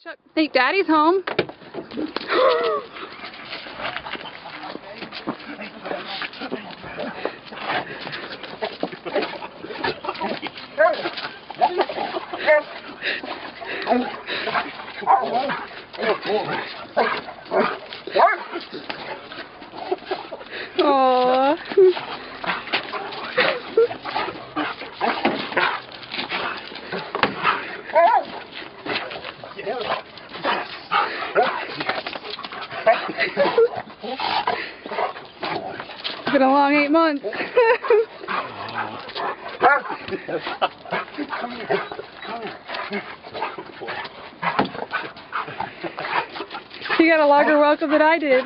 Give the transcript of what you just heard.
Chuck, think Daddy's home. Aww. It's been a long 8 months. You got a longer welcome than I did.